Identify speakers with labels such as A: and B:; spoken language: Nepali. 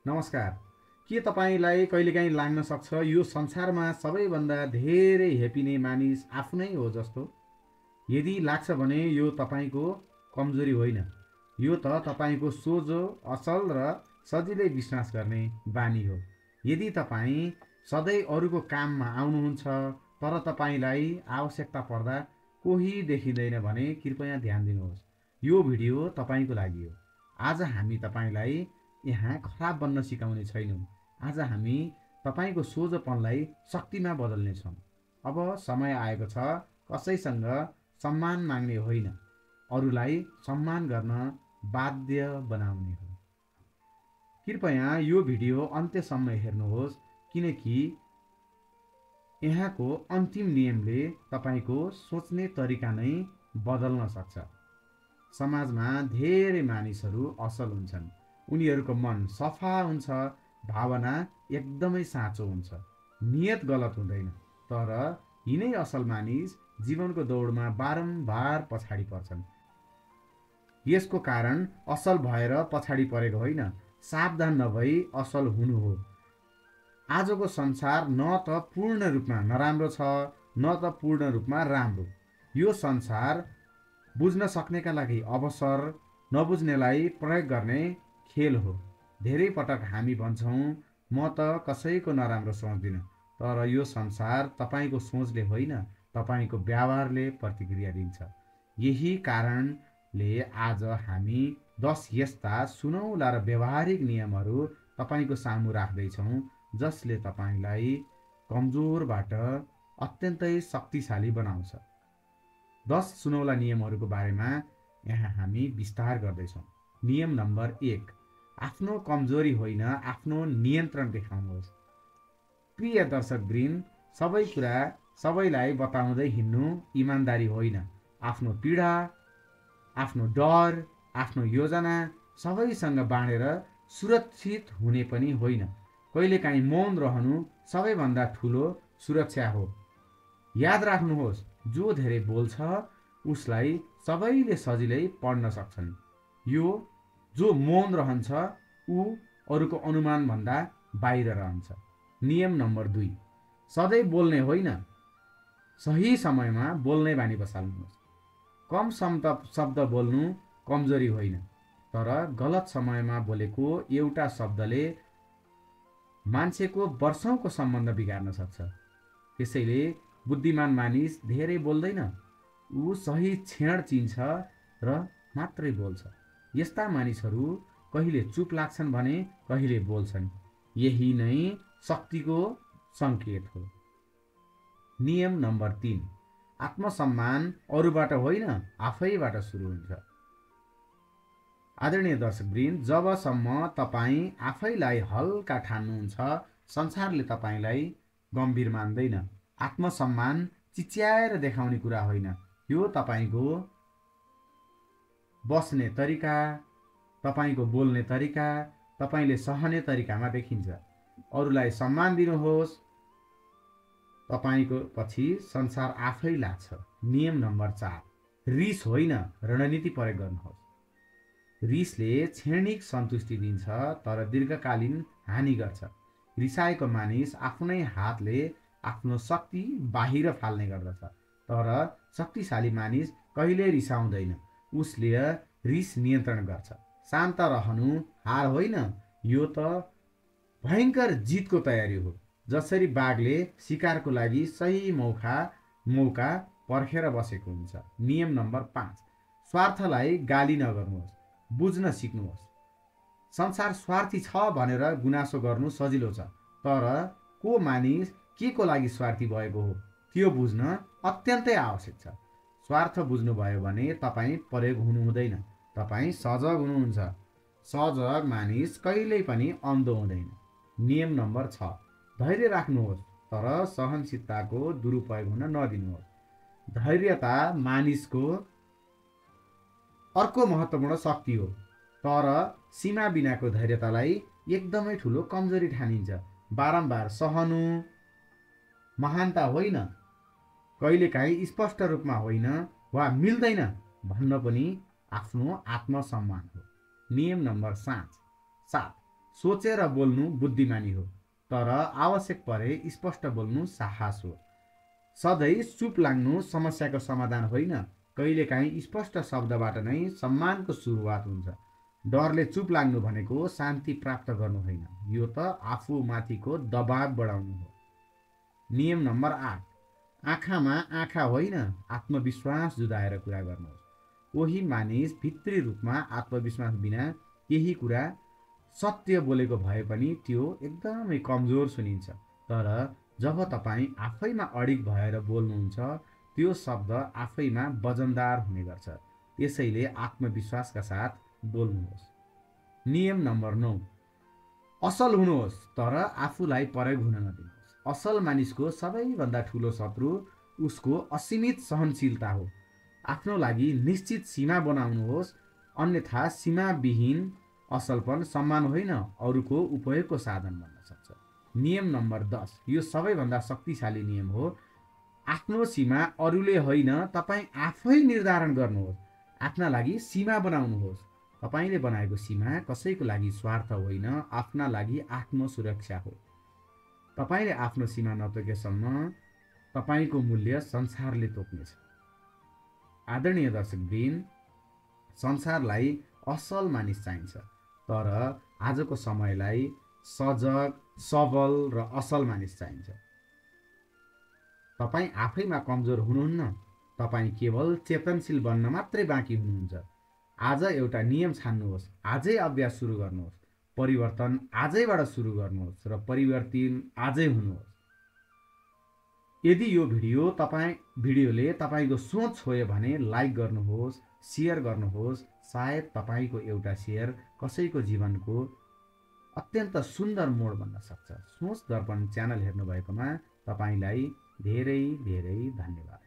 A: नमस्कार। के तपाईलाई कहिलेकाहीँ लाग्न सक्छ यो संसारमा सबैभन्दा धेरै हेपिने मानिस आफ्नै हो जस्तो? यदि लाग्छ भने यो तपाईको कमजोरी होइन, यो त तपाईको सोझो, असल र सजिलै विश्वास गर्ने बानी हो। यदि तपाईँ सधैँ अरूको काममा आउनुहुन्छ तर तपाईँलाई आवश्यकता पर्दा कोही देखिँदैन भने कृपया ध्यान दिनुहोस्, यो भिडियो तपाईँको लागि हो। आज हामी तपाईँलाई यहाँ खराब बन्न सिकाउने छैनौँ। आज हामी तपाईँको सोझोपनलाई शक्तिमा बदल्नेछौँ। अब समय आएको छ कसैसँग सम्मान माग्ने होइन, अरूलाई सम्मान गर्न बाध्य बनाउने हो। कृपया यो भिडियो अन्त्यसम्म हेर्नुहोस्, किनकि यहाँको अन्तिम नियमले तपाईँको सोच्ने तरिका नै बदल्न सक्छ। समाजमा धेरै मानिसहरू असल हुन्छन्, उनीहरूको मन सफा हुन्छ, भावना एकदमै साँचो हुन्छ, नियत गलत हुँदैन। तर यिनै असल मानिस जीवनको दौडमा बारम्बार पछाडि पर्छन्। यसको कारण असल भएर पछाडि परेको होइन, सावधान नभई असल हुनु हो। आजको संसार न त पूर्ण रूपमा नराम्रो छ न त पूर्ण रूपमा राम्रो। यो संसार बुझ्न सक्नेका लागि अवसर, नबुझ्नेलाई प्रयोग गर्ने खेल हो। धेरै पटक हामी भन्छौँ म त कसैको नराम्रो सोच्दिनँ, तर यो संसार तपाईँको सोचले होइन, तपाईँको व्यवहारले प्रतिक्रिया दिन्छ। यही कारणले आज हामी 10 यस्ता सुनौला र व्यवहारिक नियमहरू तपाईँको सामु राख्दैछौँ जसले तपाईँलाई कमजोरबाट अत्यन्तै शक्तिशाली बनाउँछ। 10 सुनौला नियमहरूको बारेमा यहाँ हामी विस्तार गर्दैछौँ। नियम नम्बर 1, आफ्नो कमजोरी होइन, आफ्नो नियन्त्रण देखाउनुहोस्। प्रिय दर्शकवृन्द, सबै कुरा सबैलाई बताउँदै हिँड्नु इमान्दारी होइन। आफ्नो पीडा, आफ्नो डर, आफ्नो योजना सबैसँग बाँडेर सुरक्षित हुने पनि होइन। कहिलेकाहीँ मौन रहनु सबैभन्दा ठुलो सुरक्षा हो। याद राख्नुहोस्, जो धेरै बोल्छ उसलाई सबैले सजिलै पढ्न सक्छन्। जो मौन रहन्छ ऊ अरूको अनुमानभन्दा बाहिर रहन्छ। नियम नम्बर 2, सधैँ बोल्ने होइन, सही समयमा बोल्ने बानी बसाल्नुहोस्। कम शब्द बोल्नु कमजोरी होइन, तर गलत समयमा बोलेको एउटा शब्दले मान्छेको वर्षौंको सम्बन्ध बिगार्न सक्छ। त्यसैले बुद्धिमान मानिस धेरै बोल्दैन, ऊ सही क्षण चिन्छ र मात्रै बोल्छ। यस्ता मानिसहरू कहिले चुप लाग्छन् भने कहिले बोल्छन्। यही नै शक्तिको संकेत हो। नियम नम्बर 3, आत्मसम्मान अरूबाट होइन आफैबाट सुरु हुन्छ। आदरणीय दर्शकवृन्द, जबसम्म तपाईँ आफैलाई हल्का ठान्नुहुन्छ, संसारले तपाईँलाई गम्भीर मान्दैन। आत्मसम्मान चिच्याएर देखाउने कुरा होइन, यो तपाईँको बस्ने तरिका, तपाईँको बोल्ने तरिका, तपाईँले सहने तरिकामा देखिन्छ। अरूलाई सम्मान दिनुहोस्, तपाईँको पछि संसार आफै लाग्छ। नियम नम्बर 4, रिस होइन रणनीति प्रयोग गर्नुहोस्। रिसले क्षणिक सन्तुष्टि दिन्छ तर दीर्घकालीन हानि गर्छ। रिसाएको मानिस आफ्नै हातले आफ्नो शक्ति बाहिर फाल्ने गर्दछ, तर शक्तिशाली मानिस कहिले रिसाउँदैन, उसले रिस नियन्त्रण गर्छ। शान्त रहनु हार होइन, यो त भयङ्कर जितको तयारी हो। जसरी बाघले शिकारको लागि सही मौका पर्खेर बसेको हुन्छ। नियम नम्बर 5, स्वार्थलाई गाली नगर्नुहोस्, बुझ्न सिक्नुहोस्। संसार स्वार्थी छ भनेर गुनासो गर्नु सजिलो छ, तर को मानिस के को लागि स्वार्थी भएको हो त्यो बुझ्न अत्यन्तै आवश्यक छ। स्वार्थ बुझ्नुभयो भने तपाईँ प्रयोग हुनु हुँदैन, तपाईँ सजग हुनुहुन्छ। सजग मानिस कहिल्यै पनि अन्धो हुँदैन। नियम नम्बर 6, धैर्य राख्नुहोस् तर सहनशीलताको दुरुपयोग हुन नदिनुहोस्। धैर्यता मानिसको अर्को महत्त्वपूर्ण शक्ति हो, तर सीमा बिनाको धैर्यतालाई एकदमै ठुलो कमजोरी ठानिन्छ। बारम्बार सहनु महानता होइन, कहिलेकाहीँ स्पष्ट रूपमा होइन वा मिल्दैन भन्न पनि आफ्नो आत्मसम्मान हो। नियम नम्बर 7, सोचेर बोल्नु बुद्धिमानी हो, तर आवश्यक परे स्पष्ट बोल्नु साहस हो। सधैँ चुप लाग्नु समस्याको समाधान होइन, कहिलेकाहीँ स्पष्ट शब्दबाट नै सम्मानको सुरुवात हुन्छ। डरले चुप लाग्नु भनेको शान्ति प्राप्त गर्नु होइन, यो त आफूमाथिको दबाव बढाउनु हो। नियम नम्बर 8, आँखामा आँखा होइन, आत्मविश्वास जुदाएर कुरा गर्नुहोस्। कोही मानिस भित्री रूपमा आत्मविश्वास बिना केही कुरा सत्य बोलेको भए पनि त्यो एकदमै कमजोर सुनिन्छ। तर जब तपाईँ आफैमा अडिग भएर बोल्नुहुन्छ, त्यो शब्द आफैमा वजनदार हुने गर्छ। त्यसैले आत्मविश्वासका साथ बोल्नुहोस्। नियम नम्बर 9, असल हुनुहोस् तर आफूलाई प्रयोग हुन नदिनुहोस्। असल मानिसको सबैभन्दा ठुलो शत्रु उसको असीमित सहनशीलता हो। आफ्नो लागि निश्चित सीमा बनाउनुहोस्, अन्यथा सीमाविहीन असलपन सम्मान होइन, अरूको उपयोगको साधन बन्न सक्छ। नियम नम्बर 10, यो सबैभन्दा शक्तिशाली नियम हो। आफ्नो सीमा अरूले होइन, तपाईँ आफै निर्धारण गर्नुहोस्। आफ्ना लागि सीमा बनाउनुहोस्। तपाईँले बनाएको सीमा कसैको लागि स्वार्थ होइन, आफ्ना लागि आत्मसुरक्षा हो। तपाईँले आफ्नो सीमा नतोकेसम्म तपाईँको मूल्य संसारले तोक्नेछ। आदरणीय दर्शकवृन्द, संसारलाई असल मानिस चाहिन्छ, तर आजको समयलाई सजग, सबल र असल मानिस चाहिन्छ। तपाईँ आफैमा कमजोर हुनुहुन्न, तपाईँ केवल चेतनशील बन्न मात्रै बाँकी हुनुहुन्छ। आज एउटा नियम छान्नुहोस्, आजै अभ्यास सुरु गर्नुहोस्। परिवर्तन आजैबाट सुरु गर्नुहोस् र परिवर्तन आजै हुनुहोस्। यदि यो भिडियोले तपाईँको सोच छोयो भने लाइक गर्नुहोस्, सेयर गर्नुहोस्। सायद तपाईँको एउटा सेयर कसैको जीवनको अत्यन्त सुन्दर मोड बन्न सक्छ। सोच दर्पण च्यानल हेर्नुभएकोमा तपाईँलाई धेरै धेरै धन्यवाद।